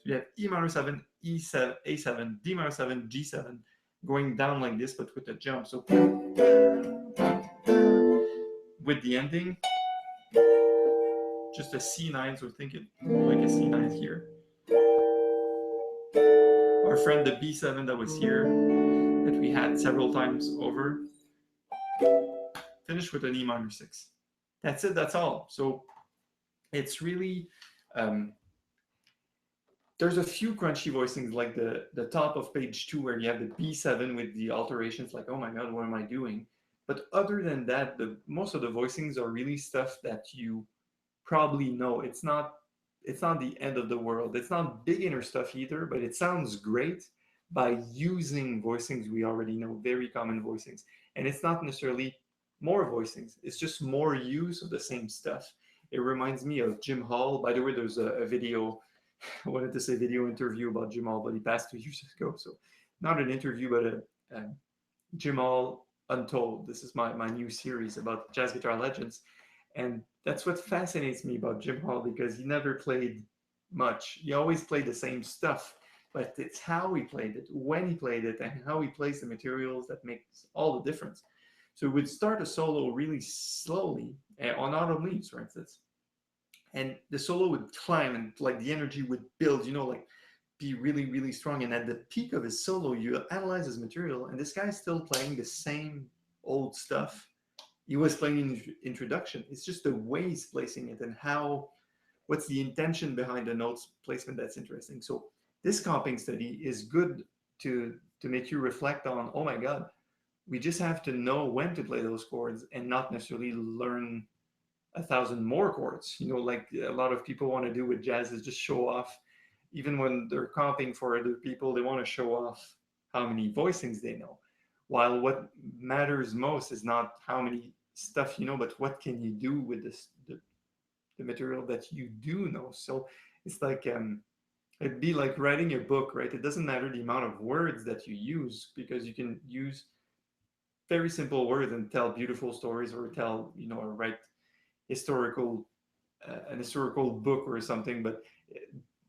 Speaker 1: you have E minor 7, E7, A7, D minor 7, G7, going down like this, but with a jump. So with the ending, just a C9, so think it like a C9 here. Our friend the B7 that was here, that we had several times over, finish with an E minor 6. That's it, that's all. So it's really, there's a few crunchy voicings like the top of page 2 where you have the B7 with the alterations, like, oh my God, what am I doing? But other than that, most of the voicings are really stuff that you probably know. It's not the end of the world. It's not beginner stuff either, but it sounds great by using voicings we already know, very common voicings. And it's not necessarily more voicings. It's just more use of the same stuff. It reminds me of Jim Hall. By the way, there's a video, I wanted to say video interview about Jim Hall, but he passed 2 years ago. So not an interview, but a Jim Hall Untold. This is my new series about jazz guitar legends. And that's what fascinates me about Jim Hall, because he never played much. He always played the same stuff, but it's how he played it, when he played it, and how he plays the materials that makes all the difference. So he would start a solo really slowly on Autumn Leaves, for instance. And the solo would climb and like the energy would build, you know, like be really, really strong. And at the peak of his solo, you analyze his material, and this guy's still playing the same old stuff, he was playing introduction. It's just the way he's placing it and how, what's the intention behind the notes placement that's interesting. So this comping study is good to make you reflect on, oh my God, we just have to know when to play those chords and not necessarily learn a thousand more chords. Like a lot of people want to do with jazz is just show off. Even when they're comping for other people, they want to show off how many voicings they know. While what matters most is not how many stuff you know, but what can you do with the material that you do know. So it's like it'd be like writing a book, right? It doesn't matter the amount of words that you use, because you can use very simple words and tell beautiful stories, or tell, or write historical an historical book or something. But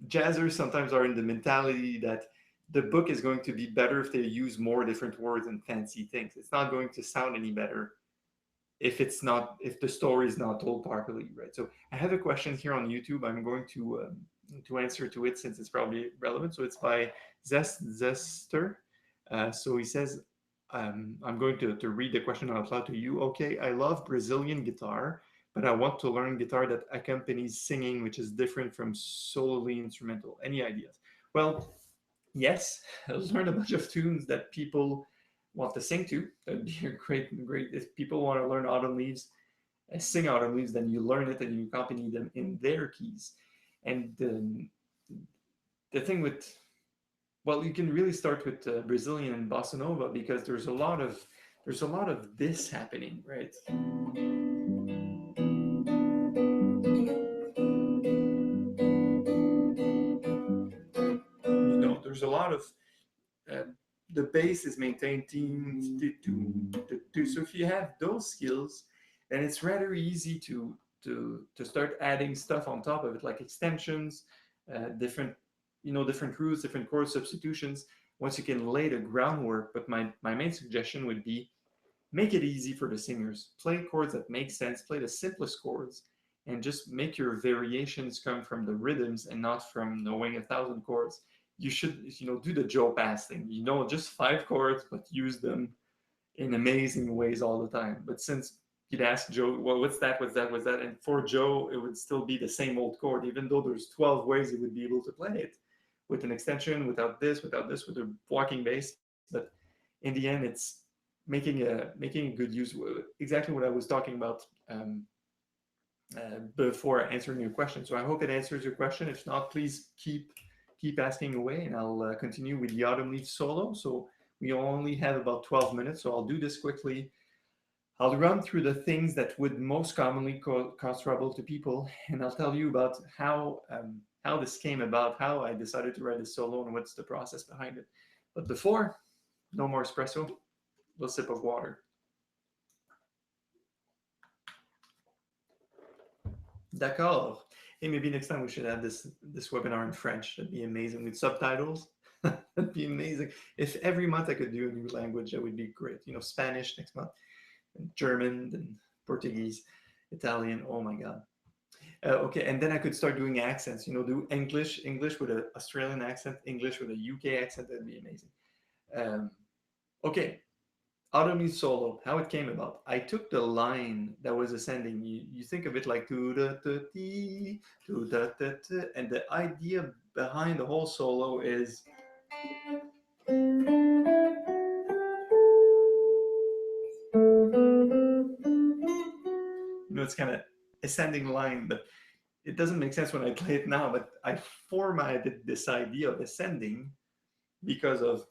Speaker 1: jazzers sometimes are in the mentality that the book is going to be better if they use more different words and fancy things. It's not going to sound any better if the story is not told properly, right? So I have a question here on YouTube. I'm going to answer to it since it's probably relevant. So it's by Zester. So he says, I'm going to read the question out loud to you. Okay, I love Brazilian guitar, but I want to learn guitar that accompanies singing, which is different from solely instrumental. Any ideas? Well, yes, learn a bunch of tunes that people want to sing to. That'd be a great. If people want to learn Autumn Leaves, sing Autumn Leaves, then you learn it and you accompany them in their keys. And the thing with, well, you can really start with Brazilian and bossa nova, because there's a lot of this happening, right? There's a lot of uh, the bass is maintained. So if you have those skills, then it's rather easy to start adding stuff on top of it, like extensions, different roots, different chord substitutions. Once you can lay the groundwork, but my main suggestion would be make it easy for the singers. Play chords that make sense. Play the simplest chords, and just make your variations come from the rhythms and not from knowing a thousand chords. You should, do the Joe Pass thing. Just 5 chords, but use them in amazing ways all the time. But since you'd ask Joe, well, what's that? What's that? What's that? And for Joe, it would still be the same old chord, even though there's 12 ways he would be able to play it with an extension, without this, with a walking bass. But in the end, it's making a good use. Exactly what I was talking about before answering your question. So I hope it answers your question. If not, please keep asking away, and I'll continue with the Autumn Leaf solo. So we only have about 12 minutes, so I'll do this quickly. I'll run through the things that would most commonly cause trouble to people, and I'll tell you about how this came about, how I decided to write this solo, and what's the process behind it. But before, no more espresso, a little sip of water. D'accord. Hey, maybe next time we should have this webinar in French. That'd be amazing, with subtitles. That'd be amazing. If every month I could do a new language, that would be great. Spanish next month, and German, and Portuguese, Italian. Oh my God. Okay, and then I could start doing accents. Do English with an Australian accent, English with a UK accent. That'd be amazing. Okay, Autumn Leaves solo, how it came about. I took the line that was ascending. You think of it like to da da dee, to da da da, and the idea behind the whole solo is it's kind of ascending line, but it doesn't make sense when I play it now. But I formatted this idea of ascending because of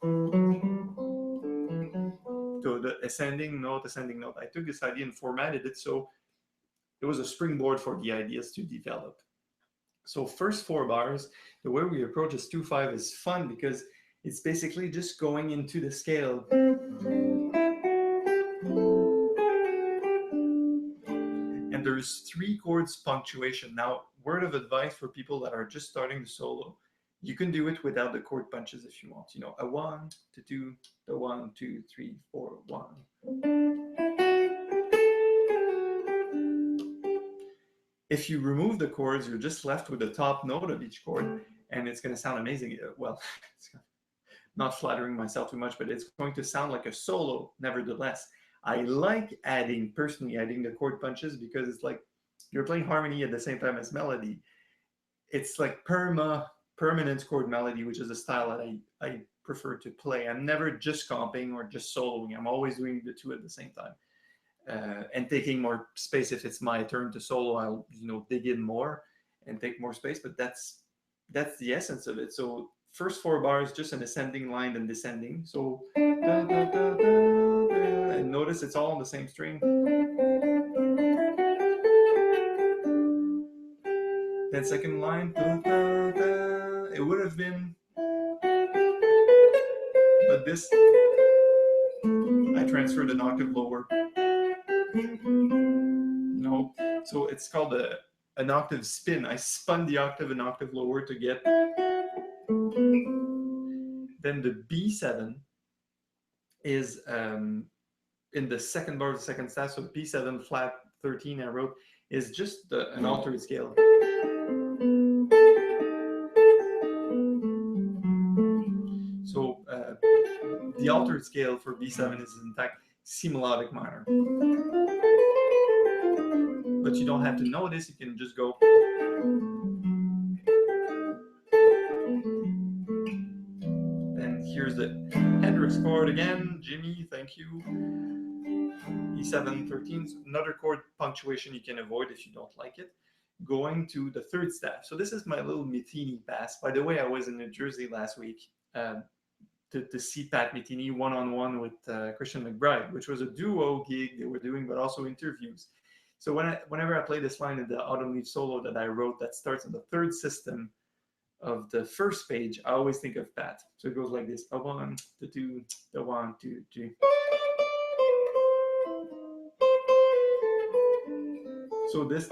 Speaker 1: to the ascending note. I took this idea and formatted it so it was a springboard for the ideas to develop. So first 4 bars, the way we approach this 2/5 is fun because it's basically just going into the scale. And there's 3 chords punctuation. Now, word of advice for people that are just starting the solo, you can do it without the chord punches if you want. A 1 to 2, the 1, 2, 3, 4, 1. If you remove the chords, you're just left with the top note of each chord, and it's going to sound amazing. Well, it's not flattering myself too much, but it's going to sound like a solo, nevertheless. I like personally adding the chord punches because it's like you're playing harmony at the same time as melody. It's like permanent chord melody, which is a style that I prefer to play. I'm never just comping or just soloing. I'm always doing the two at the same time. And taking more space. If it's my turn to solo, I'll dig in more and take more space. But that's the essence of it. So first four bars, just an ascending line and descending. So da, da, da, da, and notice it's all on the same string. Then second line, da, da, da, it would have been, but this I transferred an octave lower. So it's called an octave spin. I spun the octave an octave lower to get. Then the B7 is in the second bar of the second staff. So B7 flat 13 I wrote is just an altered scale. So the altered scale for B7 is in fact C melodic minor. But you don't have to know this, you can just go. And here's the Hendrix chord again. Jimmy, thank you. E7, 13, another chord punctuation you can avoid if you don't like it. Going to the third staff. So this is my little Metheny pass. By the way, I was in New Jersey last week to see Pat Metheny one-on-one with Christian McBride, which was a duo gig they were doing, but also interviews. So whenever I play this line in the Autumn Leaf solo that I wrote that starts on the third system of the first page, I always think of Pat. So it goes like this: the one, the two, the one, two, three. So this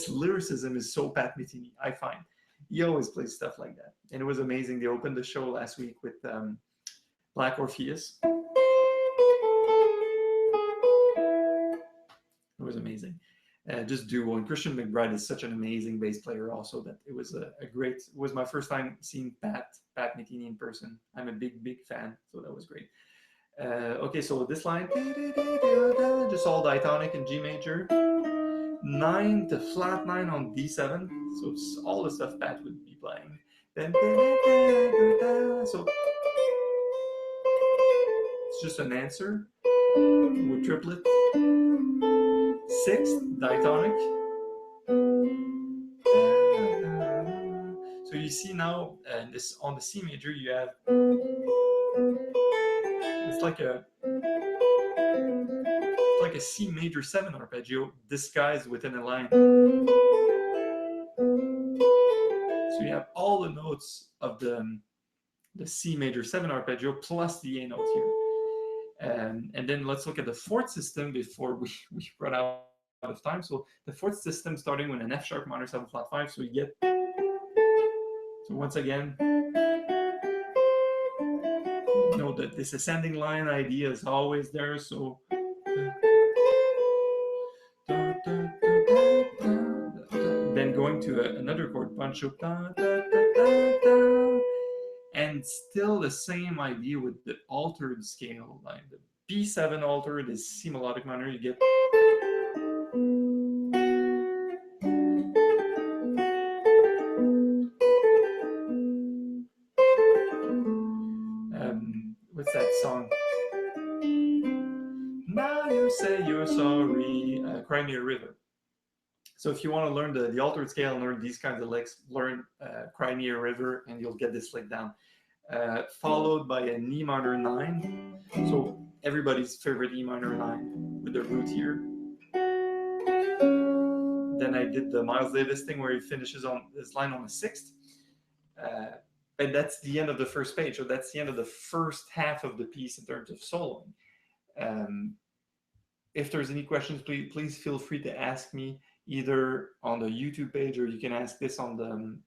Speaker 1: lyricism is so Pat Metheny, I find. He always plays stuff like that. And it was amazing. They opened the show last week with Black Orpheus. It was amazing. Just duo. And Christian McBride is such an amazing bass player also that it was a great, it was my first time seeing Pat Metheny in person. I'm a big fan, so that was great. Okay, so this line, just all diatonic in G major. 9 to flat 9 on D7. So it's all the stuff Pat would be playing. Then, so it's just an answer with triplet. Sixth, diatonic. So you see now, this on the C major, you have, it's like a C major 7 arpeggio disguised within a line. So you have all the notes of the C major 7 arpeggio plus the A note here. And then let's look at the fourth system before we run out of time. So the fourth system starting with an F sharp minor 7 flat 5. So you get, so once again, that this ascending line idea is always there. So then going to another chord punch up, and still the same idea with the altered scale. Like the B7 altered is C melodic minor. You get what's that song? Now you say you're sorry, Cry Me a River. So if you want to learn the altered scale and learn these kinds of licks, learn Cry Me a River and you'll get this lick down. Followed by an E minor 9. So everybody's favorite E minor 9 with the root here. Then I did the Miles Davis thing where he finishes on this line on the 6th. And that's the end of the first page. So that's the end of the first half of the piece in terms of soloing. If there's any questions, please feel free to ask me either on the YouTube page, or you can ask this on the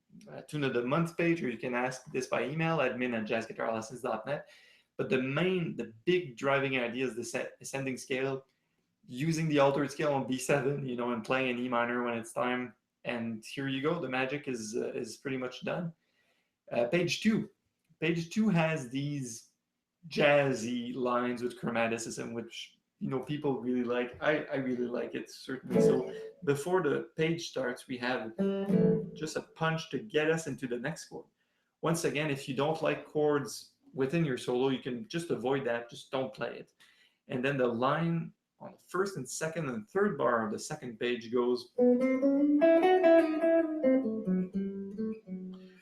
Speaker 1: Tune of the Month page, or you can ask this by email, admin@jazzguitarlessons.net. But the big driving idea is the ascending scale, using the altered scale on B7, and playing an E minor when it's time. And here you go. The magic is pretty much done. Page 2. Page 2 has these jazzy lines with chromaticism, which people really like. I really like it, certainly. So before the page starts, we have just a punch to get us into the next chord. Once again, if you don't like chords within your solo, you can just avoid that. Just don't play it. And then the line on the first and second and third bar of the second page goes.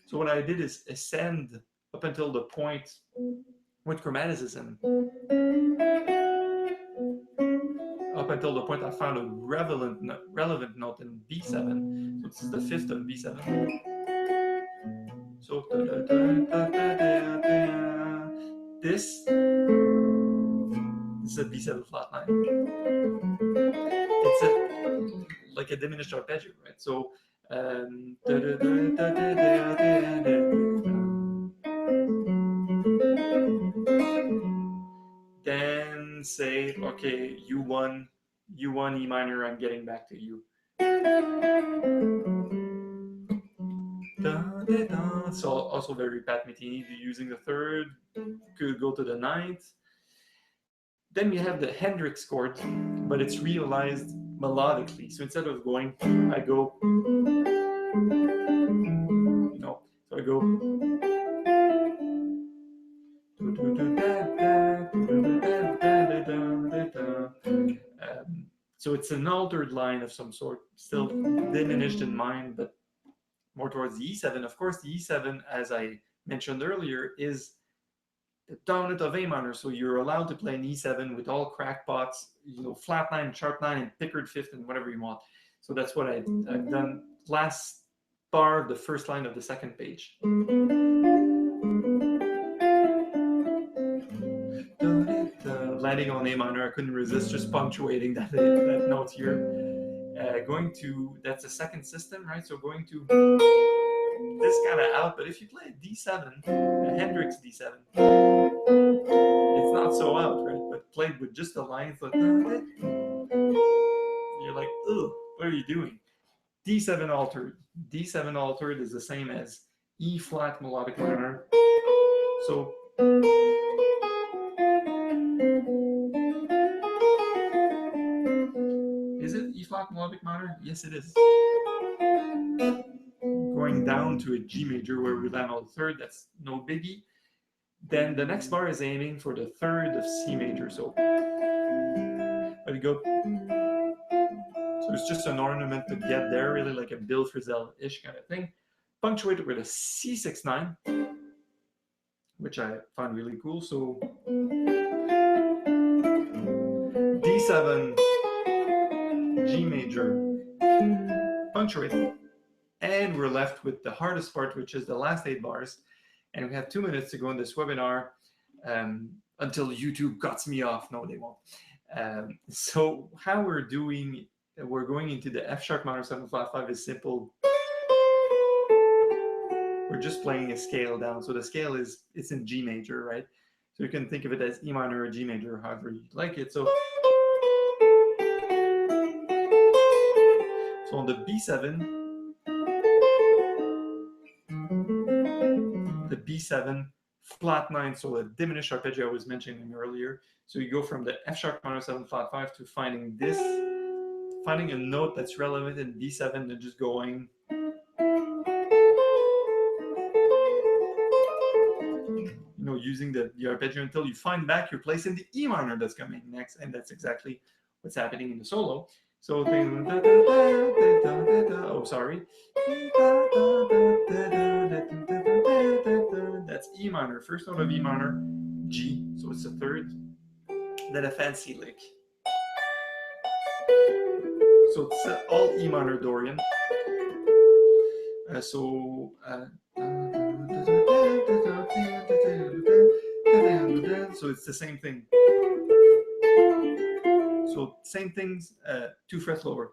Speaker 1: So what I did is ascend up until the point with chromaticism, up until the point I found a relevant note in B7. So this is the fifth of B7. So this is a B7 flat 9. It's like a diminished arpeggio, right? So then say, okay, U1, E minor, I'm getting back to you. So also very Pat Metheny, using the third, could go to the ninth. Then we have the Hendrix chord, but it's realized melodically. So instead of going, I go, so I go. So it's an altered line of some sort, still diminished in mind, but more towards the E7. Of course, the E7, as I mentioned earlier, is the dominant of A minor, so you're allowed to play an E7 with all crackpots, flat 9, sharp 9, and pickered fifth, and whatever you want. So that's what I've done. Last bar of the first line of the second page. Landing on A minor, I couldn't resist just punctuating that note here. Going to, that's a second system, right? So going to this kind of out, but if you play a D7, a Hendrix D7, it's not so out, right? But played with just the lines, like, you're like, ugh, what are you doing? D7 altered. D7 altered is the same as E flat melodic minor. So is it E flat melodic minor? Yes, it is. Going down to a G major where we land on the third, that's no biggie. Then the next bar is aiming for the third of C major. So let it go. So it's just an ornament to get there, really like a Bill Frisell-ish kind of thing. Punctuated with a C6-9, which I found really cool. So D7, G major, punctuated, and we're left with the hardest part, which is the last 8 bars. And we have 2 minutes to go in this webinar until YouTube cuts me off. No, they won't. So how we're doing, we're going into the F sharp minor 7 flat 5 is simple. We're just playing a scale down. So the scale it's in G major, right? So you can think of it as E minor or G major, however you like it. So on the B7 flat 9, so a diminished arpeggio I was mentioning earlier. So you go from the F sharp minor 7 flat 5 to finding a note that's relevant in B7 and just going. Using the arpeggio until you find back your place in the E minor that's coming next, and that's exactly what's happening in the solo. So oh, sorry. That's E minor, first note of E minor, G, so it's the third. Then a fancy lick. So it's all E minor Dorian. So it's the same thing. So same things, 2 frets lower.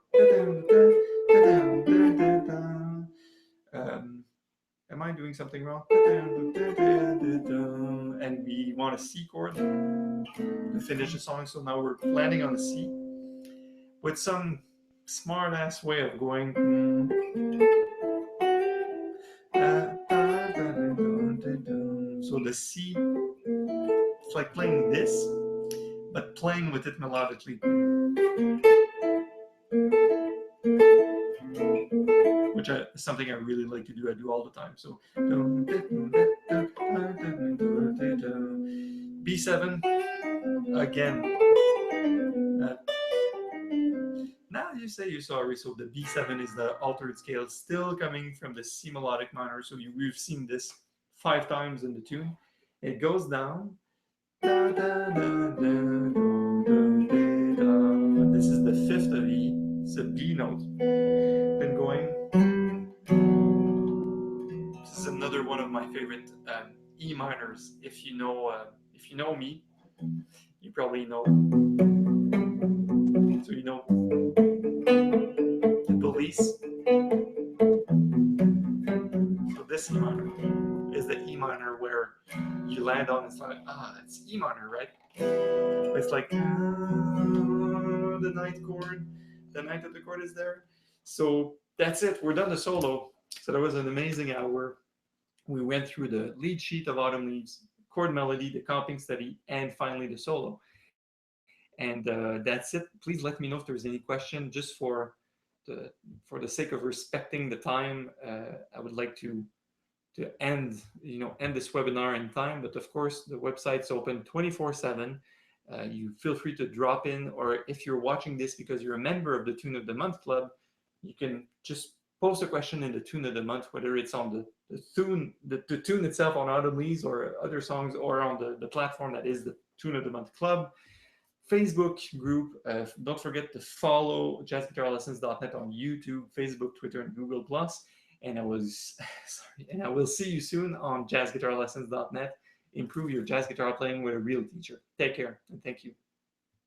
Speaker 1: Am I doing something wrong? And we want a C chord to finish the song. So now we're landing on the C with some smart ass way of going. So the C like playing this, but playing with it melodically, which is something I really like to do. I do all the time. So B7 again. Uh, Now you say you sorry, so the B7 is the altered scale, still coming from the C melodic minor. So we've seen this 5 times in the tune. It goes down. Da, da, da, da, this is the fifth of E. It's a B note. Then going. This is another one of my favorite E minors. If you know me, you probably know. So you know the Police. So this E minor is the E minor where you land on. It's like it's E minor, right? It's like the ninth chord. The ninth of the chord is there. So that's it. We're done the solo. So that was an amazing hour. We went through the lead sheet of Autumn Leaves, chord melody, the comping study, and finally the solo. And that's it. Please let me know if there's any question. Just the for the sake of respecting the time, I would like to end this webinar in time. But of course, the website's open 24/7. You feel free to drop in, or if you're watching this because you're a member of the Tune of the Month Club, you can just post a question in the Tune of the Month, whether it's on the tune itself on Autumn Leaves or other songs, or on the platform that is the Tune of the Month Club Facebook group. Don't forget to follow jazzguitarlessons.net on YouTube, Facebook, Twitter, and Google+. And I will see you soon on jazzguitarlessons.net. Improve your jazz guitar playing with a real teacher. Take care, and thank you.